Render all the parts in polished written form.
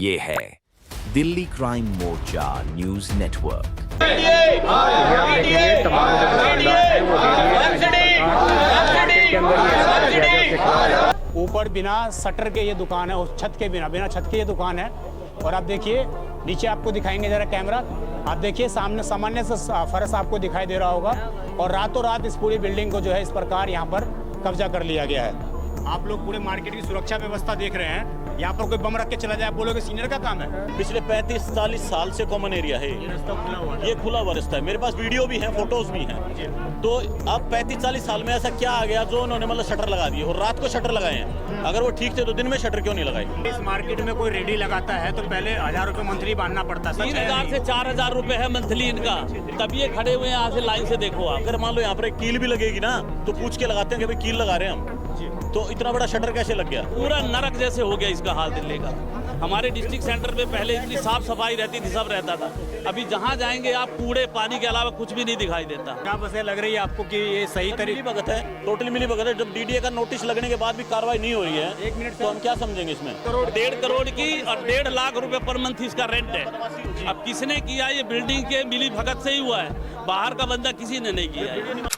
ये है दिल्ली क्राइम मोर्चा news network. ऊपर बिना शटर के ये दुकान है और छत के बिना छत के ये दुकान है। और आप देखिए नीचे आपको दिखाएंगे जरा कैमरा। आप देखिए सामने सामान्य से फर्श आपको दिखाई दे रहा होगा और रातों रात इस पूरी बिल्डिंग को जो है इस प्रकार यहाँ पर कब्जा कर लिया गया है। आप लोग पूरे मार्केट की सुरक्षा व्यवस्था देख रहे हैं। यहाँ पर कोई बम रख के चला जाए, आप बोलोगे सीनियर का काम है। पिछले 35-40 साल से कॉमन एरिया है ये रास्ता खुला हुआ है। ये खुला हुआ रास्ता है। मेरे पास वीडियो भी है, फोटोज भी हैं। तो अब 35-40 साल में ऐसा क्या आ गया जो उन्होंने मतलब शटर लगा दिए और रात को शटर लगाए हैं। अगर वो ठीक थे तो दिन में शटर क्यों नहीं लगाए? इस मार्केट में कोई रेडी लगाता है तो पहले 1000 रुपए मंथली बांधना पड़ता है। 3000 से 4000 रुपए है मंथली इनका। तब ये खड़े हुए हैं यहाँ से लाइन से देखो आप। अगर मान लो यहाँ पर एक कील भी लगेगी ना तो पूछ के लगाते हैं कि भाई कील लगा रहे हैं हम, तो इतना बड़ा शटर कैसे लग गया? पूरा नरक जैसे हो गया इसका हाल दिल्ली का। हमारे डिस्ट्रिक्ट सेंटर में पहले इतनी साफ सफाई रहती थी, सब रहता था। अभी जहाँ जाएंगे आप कूड़े पानी के अलावा कुछ भी नहीं दिखाई देता। क्या वजह लग रही है आपको कि ये सही तरीके भगत है, टोटली मिली भगत है। जब डीडीए का नोटिस लगने के बाद भी कार्रवाई नहीं हो रही है, 1 मिनट तो हम क्या समझेंगे इसमें? 1.5 करोड़ की और 1.5 लाख रुपए पर मंथ इसका रेंट है। अब किसने किया? ये बिल्डिंग के मिली भगत से ही हुआ है, बाहर का बंदा किसी ने नहीं किया है।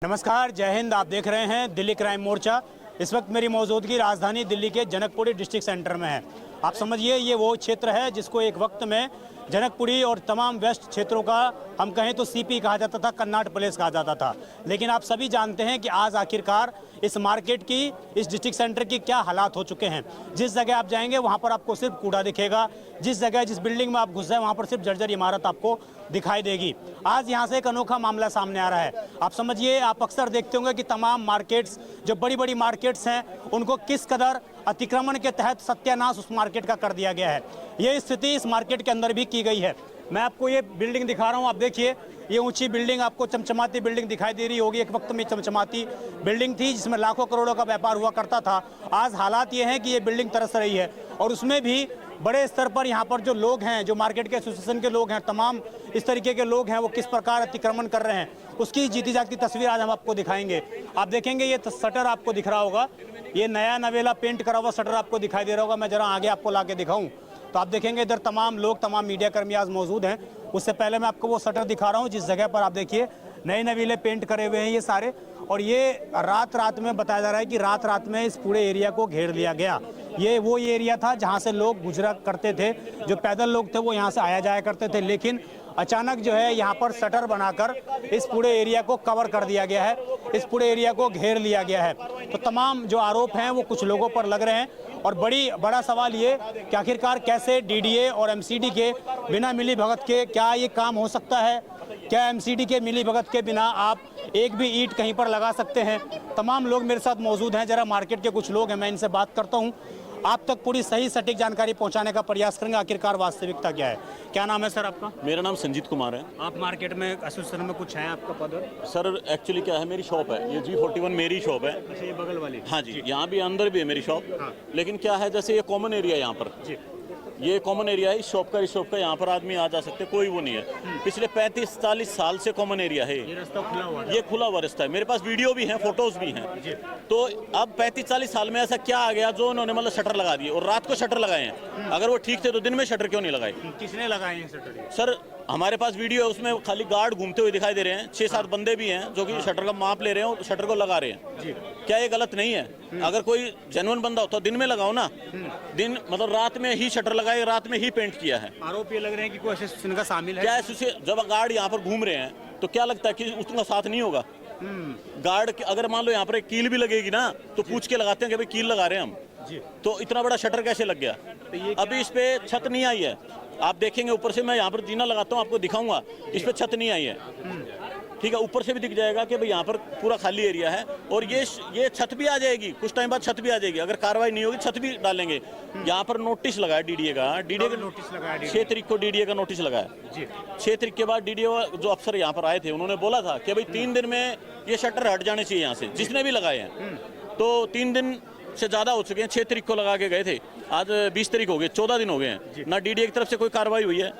नमस्कार, जय हिंद। आप देख रहे हैं दिल्ली क्राइम मोर्चा। इस वक्त मेरी मौजूदगी राजधानी दिल्ली के जनकपुरी डिस्ट्रिक्ट सेंटर में है। आप समझिए ये वो क्षेत्र है जिसको एक वक्त में जनकपुरी और तमाम वेस्ट क्षेत्रों का हम कहें तो सीपी कहा जाता था, कन्नाट प्लेस कहा जाता था। लेकिन आप सभी जानते हैं कि आज आखिरकार इस मार्केट की, इस डिस्ट्रिक्ट सेंटर की क्या हालात हो चुके हैं। जिस जगह आप जाएंगे वहाँ पर आपको सिर्फ कूड़ा दिखेगा। जिस जगह, जिस बिल्डिंग में आप घुस जाए वहाँ पर सिर्फ जर्जर इमारत आपको दिखाई देगी। आज यहाँ से एक अनोखा मामला सामने आ रहा है। आप समझिए, आप अक्सर देखते होंगे कि तमाम मार्केट्स, जो बड़ी बड़ी मार्केट्स हैं, उनको किस कदर अतिक्रमण के तहत सत्यानाश उस मार्केट का कर दिया गया है। ये स्थिति इस मार्केट के अंदर भी की गई है। मैं आपको ये बिल्डिंग दिखा रहा हूँ। आप देखिए ये ऊंची बिल्डिंग आपको चमचमाती बिल्डिंग दिखाई दे रही होगी। एक वक्त में चमचमाती बिल्डिंग थी जिसमें लाखों करोड़ों का व्यापार हुआ करता था। आज हालात ये हैं कि ये बिल्डिंग तरस रही है और उसमें भी बड़े स्तर पर यहाँ पर जो लोग हैं, जो मार्केट के एसोसिएशन के लोग हैं, तमाम इस तरीके के लोग हैं, वो किस प्रकार अतिक्रमण कर रहे हैं उसकी जीती जागती तस्वीर आज हम आपको दिखाएंगे। आप देखेंगे ये शटर आपको दिख रहा होगा, ये नया नवेला पेंट करा हुआ शटर आपको दिखाई दे रहा होगा। मैं जरा आगे आपको ला के दिखाऊँ तो आप देखेंगे इधर तमाम लोग, तमाम मीडिया कर्मी आज मौजूद हैं। उससे पहले मैं आपको वो शटर दिखा रहा हूँ जिस जगह पर आप देखिए नए नवीले पेंट करे हुए हैं ये सारे। और ये रात में बताया जा रहा है कि रात में इस पूरे एरिया को घेर लिया गया। ये वो एरिया था जहाँ से लोग गुजरा करते थे, जो पैदल लोग थे वो यहाँ से आया जाया करते थे। लेकिन अचानक जो है यहाँ पर शटर बनाकर इस पूरे एरिया को कवर कर दिया गया है, इस पूरे एरिया को घेर लिया गया है। तो तमाम जो आरोप हैं वो कुछ लोगों पर लग रहे हैं और बड़ा सवाल ये कि आखिरकार कैसे डीडीए और एमसीडी के बिना मिली भगत के क्या ये काम हो सकता है? क्या एमसीडी के मिली भगत के बिना आप एक भी ईंट कहीं पर लगा सकते हैं? तमाम लोग मेरे साथ मौजूद हैं। जरा मार्केट के कुछ लोग हैं, मैं इनसे बात करता हूं। आप तक पूरी सही सटीक जानकारी पहुंचाने का प्रयास करेंगे आखिरकार वास्तविकता क्या है। क्या नाम है सर आपका? मेरा नाम संजीत कुमार है। आप मार्केट में एसोसिएशन में कुछ है आपका पद? सर एक्चुअली क्या है, मेरी शॉप है, ये G41 मेरी शॉप है। अच्छा, ये बगल वाली? हाँ जी, यहाँ भी अंदर भी है मेरी शॉप। हाँ। लेकिन क्या है, जैसे ये कॉमन एरिया यहाँ पर जी, ये कॉमन एरिया है, इस शॉप का यहाँ पर आदमी आ जा सकते, कोई वो नहीं है। पिछले 35-40 साल से कॉमन एरिया है, ये रास्ता खुला हुआ है। ये खुला हुआ रास्ता है। मेरे पास वीडियो भी है, फोटोज भी हैं। तो अब 35-40 साल में ऐसा क्या आ गया जो उन्होंने मतलब शटर लगा दिए और रात को शटर लगाए हैं। अगर वो ठीक थे तो दिन में शटर क्यों नहीं लगाए? किसने लगाए हैं शटर? सर हमारे पास वीडियो है, उसमें खाली गार्ड घूमते हुए दिखाई दे रहे हैं। 6-7 बंदे भी हैं जो कि शटर का माप ले रहे हैं और शटर को लगा रहे हैं। क्या ये गलत नहीं है? अगर कोई जेन्युइन बंदा होता दिन में लगाओ ना, दिन मतलब रात में ही शटर लगाए, रात में ही पेंट किया है। आरोप ये लग रहे हैं कि कोई एसोसिएशन का शामिल है। क्या जब गार्ड यहाँ पर घूम रहे हैं तो क्या लगता है कि उसका साथ नहीं होगा? गार्ड अगर मान लो यहाँ पर एक कील भी लगेगी ना तो पूछ के लगाते हैं कि भाई कील लगा रहे हैं हम, तो इतना बड़ा शटर कैसे लग गया? अभी इस पे छत नहीं आई है। आप देखेंगे ऊपर से, मैं यहाँ पर जीना लगाता हूँ आपको दिखाऊंगा, इस पे छत नहीं आई है। ठीक है, ऊपर से भी दिख जाएगा कि भाई यहाँ पर पूरा खाली एरिया है। और ये छत भी आ जाएगी, कुछ टाइम बाद छत भी आ जाएगी। अगर कार्रवाई नहीं होगी छत भी डालेंगे। यहाँ पर नोटिस लगा है डीडीए का, डीडीए का नोटिस लगा है। 6 तारीख को डीडीए का नोटिस लगा है। 6 तारीख के बाद डीडीए जो अफसर यहाँ पर आए थे उन्होंने बोला था कि भाई 3 दिन में ये शटर हट जाने चाहिए यहाँ से, जिसने भी लगाए हैं। तो 3 दिन से ज़्यादा हो चुके हैं। 6 तारीख को लगा के गए थे, आज 20 तारीख हो गए, 14 दिन हो गए हैं। ना डीडीए की तरफ से कोई कार्रवाई हुई है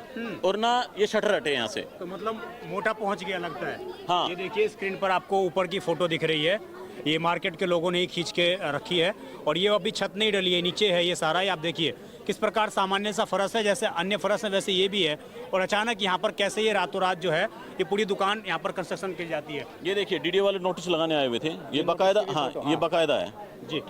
और ना ये शटर हटे यहाँ से। तो मतलब मोटा पहुंच गया लगता है। हाँ। ये देखिए स्क्रीन पर आपको ऊपर की फोटो दिख रही है। ये मार्केट के लोगों ने ही खींच के रखी है और ये अभी छत नहीं डली है, नीचे है ये सारा। ये आप देखिए किस प्रकार सामान्य सा फर्श है, जैसे अन्य फर्श है वैसे ये भी है। और अचानक यहाँ पर कैसे ये रातों रात जो है ये पूरी दुकान यहाँ पर कंस्ट्रक्शन की जाती है। ये देखिए डीडीए वाले नोटिस लगाने आए हुए थे, ये बाकायदा, हाँ ये बाकायदा है जी,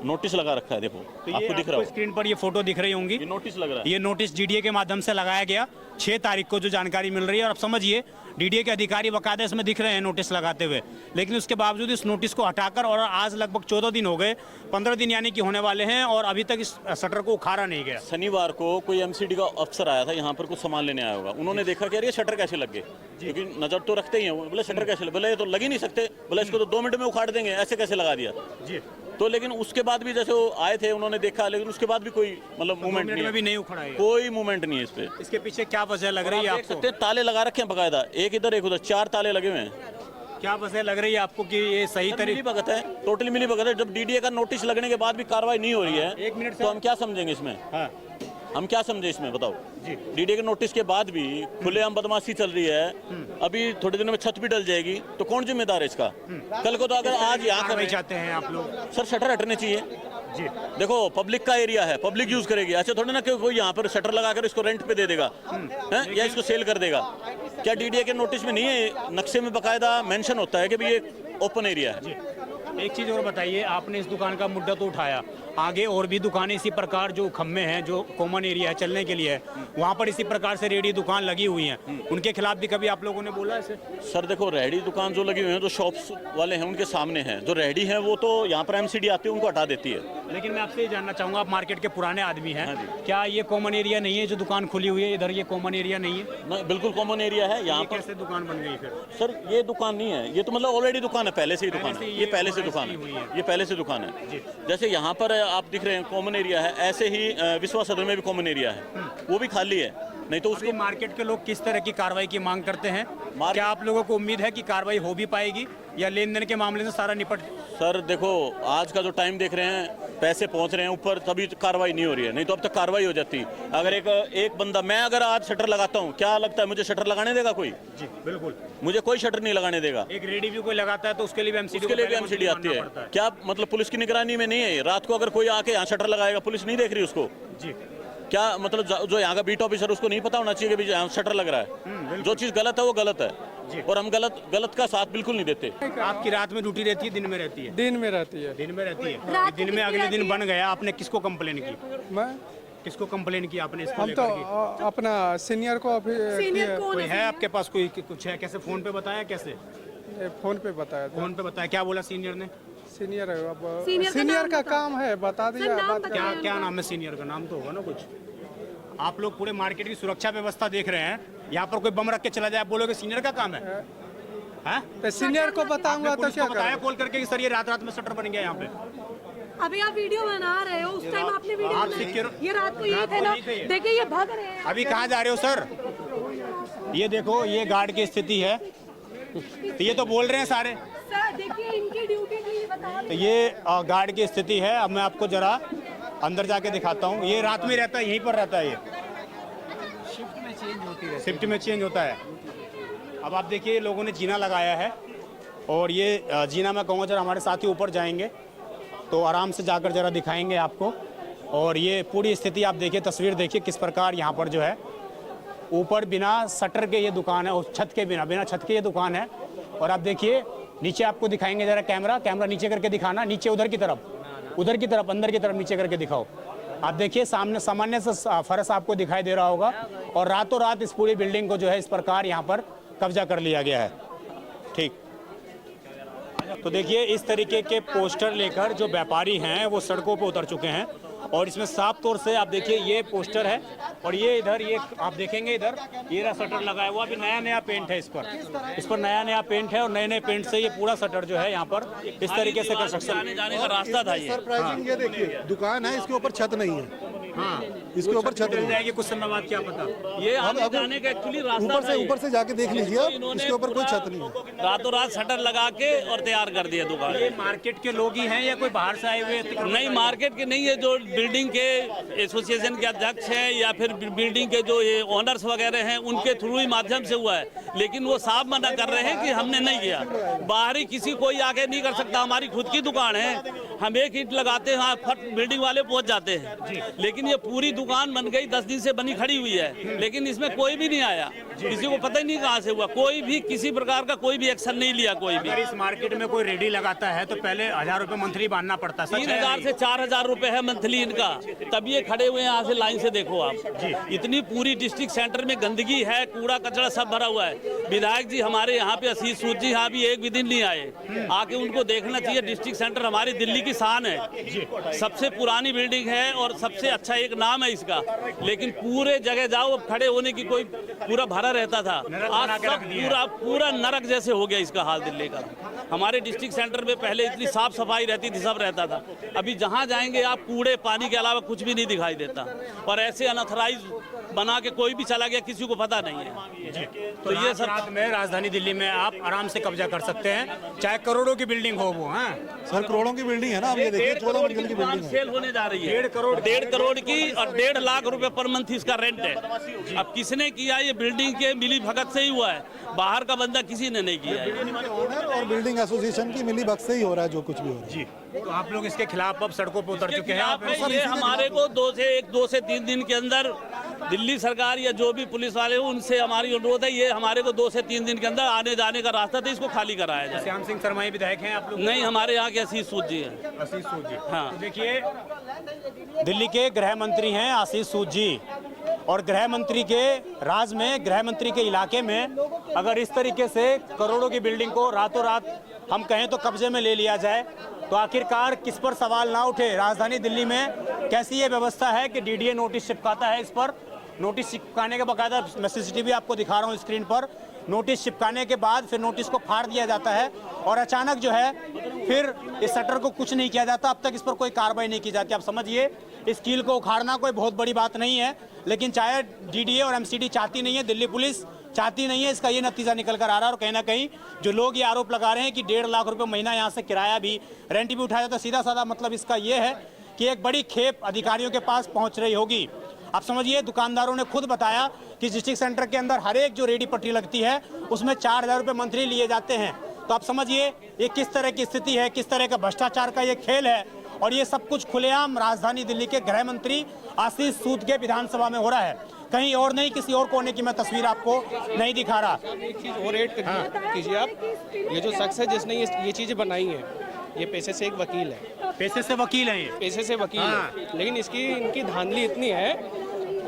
नोटिस लगा रखा है, देखो तो आपको दिख रहा आपको हो, स्क्रीन पर ये फोटो दिख रही होंगी। ये नोटिस लग रहा है। ये नोटिस डीडीए के माध्यम से लगाया गया 6 तारीख को, जो जानकारी मिल रही है। और अब समझिए डीडीए के अधिकारी बाकायदा इसमें दिख रहे हैं नोटिस लगाते हुए, लेकिन उसके बावजूद इस नोटिस को हटाकर, और आज लगभग 14 दिन हो गए, 15 दिन यानी कि होने वाले हैं, और अभी तक इस शटर को उखाड़ा नहीं गया। शनिवार को कोई एमसीडी का अफसर आया था यहाँ पर, कुछ सामान लेने आया होगा, उन्होंने देखा कि यार ये शटर कैसे लग गए, क्योंकि नजर तो रखते ही हैं। बोले शटर कैसे, बोले ये तो लग ही नहीं सकते, बोले इसको तो 2 मिनट में उखाड़ देंगे, ऐसे कैसे लगा दिया जी। तो लेकिन उसके बाद भी जैसे वो आए थे, उन्होंने देखा, लेकिन उसके बाद भी कोई मतलब मूवमेंट नहीं है, भी नहीं उखड़ा है, कोई मूवमेंट नहीं है इस पे। इसके पीछे क्या वजह लग रही है देख आपको? सकते हैं ताले लगा रखे हैं बकायदा, एक इधर एक उधर, 4 ताले लगे हुए हैं। क्या वजह लग रही है आपको कि ये सही मिली तरीके? भगत है, टोटली मिली भगत है। जब डीडीए का नोटिस लगने के बाद भी कार्रवाई नहीं हो रही है, एक मिनट तो हम क्या समझेंगे इसमें? हाँ हम क्या समझे इसमें, बताओ जी। डीडीए के नोटिस के बाद भी खुलेआम बदमाशी चल रही है, अभी थोड़े दिनों में छत भी डल जाएगी, तो कौन जिम्मेदार है इसका? कल को तो अगर आज यहाँ कार्रवाई कर चाहते हैं आप लोग? सर शटर हटने चाहिए जी। देखो पब्लिक का एरिया है, पब्लिक यूज करेगी, ऐसे थोड़ी ना कि कोई यहाँ पर शटर लगाकर इसको रेंट पे दे देगा हैं, या इसको सेल कर देगा। क्या डीडीए के नोटिस में नहीं है, नक्शे में बकायदा मेंशन होता है कि भाई ये ओपन एरिया है। एक चीज़ और बताइए, आपने इस दुकान का मुद्दा तो उठाया, आगे और भी दुकानें इसी प्रकार जो खम्भे हैं, जो कॉमन एरिया है चलने के लिए है, वहाँ पर इसी प्रकार से रेडी दुकान लगी हुई हैं, उनके खिलाफ भी कभी आप लोगों ने बोला ऐसे? सर देखो रेहड़ी दुकान जो लगी हुई है, जो शॉप्स वाले हैं उनके सामने हैं, जो रेहड़ी हैं वो तो यहाँ पर एमसीडी आती है उनको हटा देती है। लेकिन मैं आपसे ये जानना चाहूँगा, आप मार्केट के पुराने आदमी हैं, हाँ जी। क्या ये कॉमन एरिया नहीं है जो दुकान खुली हुई है इधर, ये कॉमन एरिया नहीं है? नहीं बिल्कुल कॉमन एरिया है यहाँ ये पर। कैसे दुकान बन गई फिर? सर ये दुकान नहीं है, ये तो मतलब ऑलरेडी दुकान है, पहले से ही दुकान है, ये पहले से दुकान है, ये पहले से दुकान है। जैसे यहाँ पर आप दिख रहे हैं कॉमन एरिया है, ऐसे ही विश्वास सदन में भी कॉमन एरिया है, वो भी खाली है। नहीं तो उसको मार्केट के लोग किस तरह की कार्रवाई की मांग करते हैं? क्या आप लोगों को उम्मीद है कि कार्रवाई हो भी पाएगी, या लेन देन के मामले से सारा निपट? सर देखो आज का जो टाइम देख रहे हैं, पैसे पहुंच रहे हैं ऊपर, तभी कार्रवाई नहीं हो रही है, नहीं तो अब तक कार्रवाई हो जाती। अगर एक बंदा, मैं अगर आज शटर लगाता हूं, क्या लगता है मुझे शटर लगाने देगा कोई? जी बिल्कुल, मुझे कोई शटर नहीं लगाने देगा। एक रेडी भी कोई लगाता है तो उसके लिए भी एमसीडी आती है। क्या मतलब पुलिस की निगरानी में नहीं है? रात को अगर कोई आके यहाँ शटर लगाएगा, पुलिस नहीं देख रही उसको? जी। क्या मतलब जो यहाँ का बीट ऑफिसर, उसको नहीं पता होना चाहिए कि भाई यहाँ शटर लग रहा है? जो चीज़ गलत है वो गलत है, और हम गलत का साथ बिल्कुल नहीं देते। आपकी रात में ड्यूटी रहती है, दिन में रहती है? दिन में रहती है। दिन में रहती है। दिन में अगले दिन बन गया, आपने किसको कंप्लेन की? मैं किसको कंप्लेन की आपने इसको हम तो लेकर के? अपना सीनियर को अभी कोई है आपके पास, कोई कुछ है? कैसे फोन पे बताया, कैसे फोन पे बताया था। फोन पे बताया? क्या बोला सीनियर ने? सीनियर है, अब सीनियर का सीनियर नाम का बता। काम है, बता दिया नाम बात। बता। क्या क्या नाम है सीनियर का? नाम तो होगा ना कुछ। आप लोग पूरे मार्केट की सुरक्षा व्यवस्था देख रहे हैं, यहाँ पर कोई बम रख के चला जाए, आप बोलोगे सीनियर का काम है? हैं? तो सीनियर को बताऊंगा तो पुलिस क्या को बताया करें? कॉल करके कि सर ये रात में शटर बन गया यहाँ पे? अभी आप वीडियो बना रहे हो, उस टाइम आपने वीडियो आप बनाई, सिक्योर- ये रात को ये रात थे को ना, नहीं थे ये। देखिए ये भाग रहे हैं। अभी कहाँ जा रहे हो सर? ये देखो, ये गार्ड की स्थिति है, तो ये तो बोल रहे हैं सारे। सर देखिए इनकी ड्यूटी थी, बता तो ये गार्ड की स्थिति है। अब मैं आपको जरा अंदर जाके दिखाता हूँ। ये रात में रहता है, यहीं पर रहता है, ये शिफ्ट में चेंज होता है। अब आप देखिए लोगों ने जीना लगाया है, और ये जीना मैं कहूँगा जरा हमारे साथी ऊपर जाएंगे तो आराम से जाकर जरा दिखाएंगे आपको। और ये पूरी स्थिति आप देखिए, तस्वीर देखिए किस प्रकार यहाँ पर जो है ऊपर बिना शटर के ये दुकान है, और छत के बिना छत के ये दुकान है। और आप देखिए नीचे आपको दिखाएंगे जरा, कैमरा नीचे करके दिखाना, नीचे उधर की तरफ अंदर की तरफ नीचे करके दिखाओ। आप देखिए सामने सामान्य से फर्श आपको दिखाई दे रहा होगा, और रातों रात इस पूरी बिल्डिंग को जो है इस प्रकार यहाँ पर कब्जा कर लिया गया है। ठीक, तो देखिए इस तरीके के पोस्टर लेकर जो व्यापारी हैं वो सड़कों पर उतर चुके हैं, और इसमें साफ तौर से आप देखिए ये पोस्टर है, और ये इधर ये आप देखेंगे इधर ये रहा शटर लगाया हुआ, अभी नया पेंट है इस पर नया पेंट है, और नए पेंट से ये पूरा शटर जो है यहाँ पर इस तरीके से कंस्ट्रक्शन जाने का रास्ता था ये। सरप्राइजिंग ये देखिए दुकान है, इसके ऊपर छत नहीं है। इसके ऊपर छत मिल नहीं है। जाएगी कुछ समय बाद, क्या पता। ये अब आने जाने का एक्चुअली रास्ता ऊपर से जाके देख लीजिए आप, इन्होंने इसके ऊपर कोई पूरा छत नहीं है। रातों रात शटर लगा के और तैयार कर दिया दुकान। ये मार्केट के लोग ही हैं या कोई बाहर से आए हुए? नहीं, मार्केट के नहीं है, जो बिल्डिंग के एसोसिएशन के अध्यक्ष हैं या फिर बिल्डिंग के जो ये ओनर्स वगैरह हैं, उनके थ्रू ही माध्यम से हुआ है। लेकिन वो साफ मना कर रहे हैं कि हमने नहीं किया। बाहरी किसी कोई आगे नहीं कर सकता। हमारी खुद की दुकान है, हम एक ईंट लगाते हैं, हाँ, फट बिल्डिंग वाले पहुंच जाते हैं। लेकिन ये पूरी दुकान बन गई, 10 दिन से बनी खड़ी हुई है, लेकिन इसमें कोई भी नहीं आया। किसी को पता ही नहीं कहाँ से हुआ। कोई भी किसी प्रकार का कोई भी एक्शन नहीं लिया कोई भी। अगर इस मार्केट में कोई रेडी लगाता है तो पहले 1000 रुपए मंथली बांधना पड़ता है। 3000 से 4000 रुपए है मंथली इनका। तब ये खड़े हुए हैं यहाँ से लाइन से, देखो आप। इतनी पूरी डिस्ट्रिक्ट सेंटर में गंदगी है, कूड़ा कचरा सब भरा हुआ है। विधायक जी हमारे यहाँ पे आशीष सूद जी यहाँ भी एक भी दिन नहीं आए। आके उनको देखना चाहिए। डिस्ट्रिक्ट सेंटर हमारी दिल्ली की शान है, सबसे पुरानी बिल्डिंग है और सबसे अच्छा एक नाम है इसका। लेकिन पूरे जगह जाओ, अब खड़े होने की कोई पूरा भरा रहता था, आज सब पूरा नरक जैसे हो गया इसका हाल दिल्ली का। हमारे डिस्ट्रिक्ट सेंटर में पहले इतनी साफ सफाई रहती थी, सब रहता था। अभी जहाँ जाएंगे आप, कूड़े पानी के अलावा कुछ भी नहीं दिखाई देता। और ऐसे अनऑथराइज बना के कोई भी चला गया, किसी को पता नहीं है। तो ये सब रात में राजधानी दिल्ली में आप आराम से कब्जा कर सकते हैं, चाहे करोड़ों की बिल्डिंग हो वो। हाँ सर, करोड़ों की बिल्डिंग है ना, आप ये देखिए 14 मंजिल की बिल्डिंग है। सेल होने जा रही है 1.5 करोड़ की, और 1.5 लाख रुपए पर मंथ इसका रेंट है। अब किसने किया? ये बिल्डिंग के मिली भगत से ही हुआ है, बाहर का बंदा किसी ने नहीं किया है। ओनर और बिल्डिंग एसोसिएशन की मिली भगत से ही हो रहा है जो कुछ भी हो रहा है। तो आप लोग इसके खिलाफ अब सड़कों पर उतर चुके हैं। आप ये हमारे को 2 से 3 दिन के अंदर दिल्ली सरकार या जो भी पुलिस वाले हो, उनसे हमारी अनुरोध है, ये हमारे को 2 से 3 दिन के अंदर आने जाने का रास्ता था, इसको खाली कराया जाए। श्याम सिंह शर्मा विधायक हैं आप लोग? नहीं, हमारे यहाँ के आशीष सूद जी हैं। आशीष सूद जी, हाँ। तो देखिए, दिल्ली के गृह मंत्री हैं आशीष सूद जी, और गृह मंत्री के राज में, गृह मंत्री के इलाके में अगर इस तरीके से करोड़ों की बिल्डिंग को रातों रात हम कहें तो कब्जे में ले लिया जाए, तो आखिरकार किस पर सवाल ना उठे? राजधानी दिल्ली में कैसी ये व्यवस्था है कि डीडीए नोटिस चिपकाता है, इस पर नोटिस चिपकाने के बकायदा मैं सीसीटीवी आपको दिखा रहा हूँ स्क्रीन पर। नोटिस चिपकाने के बाद फिर नोटिस को फाड़ दिया जाता है और अचानक जो है फिर इस शटर को कुछ नहीं किया जाता। अब तक इस पर कोई कार्रवाई नहीं की जाती। आप समझिए, इस कील को उखाड़ना कोई बहुत बड़ी बात नहीं है, लेकिन चाहे डीडीए और एमसीडी चाहती नहीं है, दिल्ली पुलिस चाहती नहीं है, इसका ये नतीजा निकल कर आ रहा है। और कहीं ना कहीं जो लोग ये आरोप लगा रहे हैं कि 1.5 लाख रुपए महीना यहाँ से किराया भी, रेंट भी उठाया जाता है, सीधा साधा मतलब इसका ये है कि एक बड़ी खेप अधिकारियों के पास पहुँच रही होगी। आप समझिए, दुकानदारों ने खुद बताया कि डिस्ट्रिक्ट सेंटर के अंदर हर एक जो रेडी पट्टी लगती है उसमें 4000 रुपये मंथली लिए जाते हैं। तो आप समझिए ये किस तरह की स्थिति है, किस तरह का भ्रष्टाचार का ये खेल है। और ये सब कुछ खुलेआम राजधानी दिल्ली के गृह मंत्री आशीष सूद के विधानसभा में हो रहा है, कहीं और नहीं, किसी और कोने की मैं तस्वीर आपको नहीं दिखा रहा। एक चीज़ और ऐड कीजिए आप, ये जो शख्स है जिसने ये चीज़ें बनाई हैं, ये पैसे से एक वकील है। पैसे से वकील है ये? पैसे से वकील है, लेकिन इनकी धांधली इतनी है।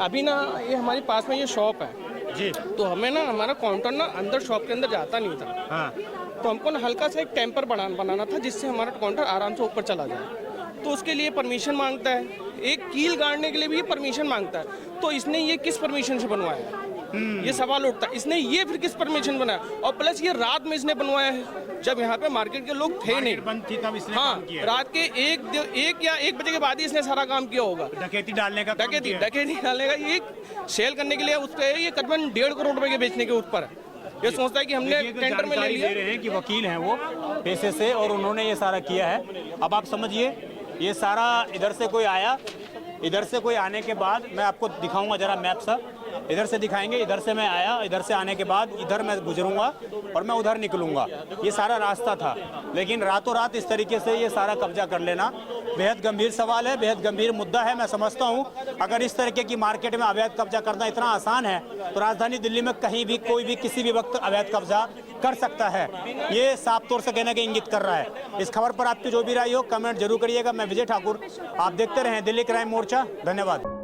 अभी ना ये हमारे पास में ये शॉप है जी, तो हमें ना हमारा काउंटर ना अंदर शॉप के अंदर जाता नहीं था। हाँ। तो हमको ना हल्का सा एक टेम्पर बनाना था जिससे हमारा काउंटर आराम से ऊपर चला जाए। तो उसके लिए परमिशन मांगता है, एक कील गाड़ने के लिए भी परमिशन मांगता है। तो इसने ये किस परमिशन से बनवाया? ये सवाल उठता है, इसने ये फिर किस परमिशन बनाया? और प्लस ये रात में इसने बनवाया है जब यहाँ पे मार्केट के लोग थे नहीं, बंद थी तब इसने हाँ, काम किया। रात के 1 बजे के बाद ही इसने सारा काम किया होगा। डकैती डालने का काम किया है। डकैती डालने का, ये सेल करने के लिए उस पर ये करीबन 1.5 करोड़ रुपए के बेचने के ऊपर है। ये सोचता है कि हमने टेंडर में ले लिया। दे रहे हैं कि वकील हैं वो पैसे से और उन्होंने ये सारा किया है। अब आप समझिए, ये सारा इधर से कोई आया, इधर से कोई आने के बाद मैं आपको दिखाऊंगा जरा मैप सा, इधर से दिखाएंगे। इधर से मैं आया, इधर से आने के बाद इधर मैं गुजरूंगा और मैं उधर निकलूंगा, ये सारा रास्ता था। लेकिन रातों रात इस तरीके से ये सारा कब्जा कर लेना बेहद गंभीर सवाल है, बेहद गंभीर मुद्दा है। मैं समझता हूँ अगर इस तरीके की मार्केट में अवैध कब्जा करना इतना आसान है तो राजधानी दिल्ली में कहीं भी कोई भी किसी भी वक्त अवैध कब्जा कर सकता है। ये साफ तौर से कहने का इंगित कर रहा है। इस खबर पर आपकी जो भी राय हो कमेंट जरूर करिएगा। मैं विजय ठाकुर, आप देखते रहें दिल्ली क्राइम मोर्चा। धन्यवाद।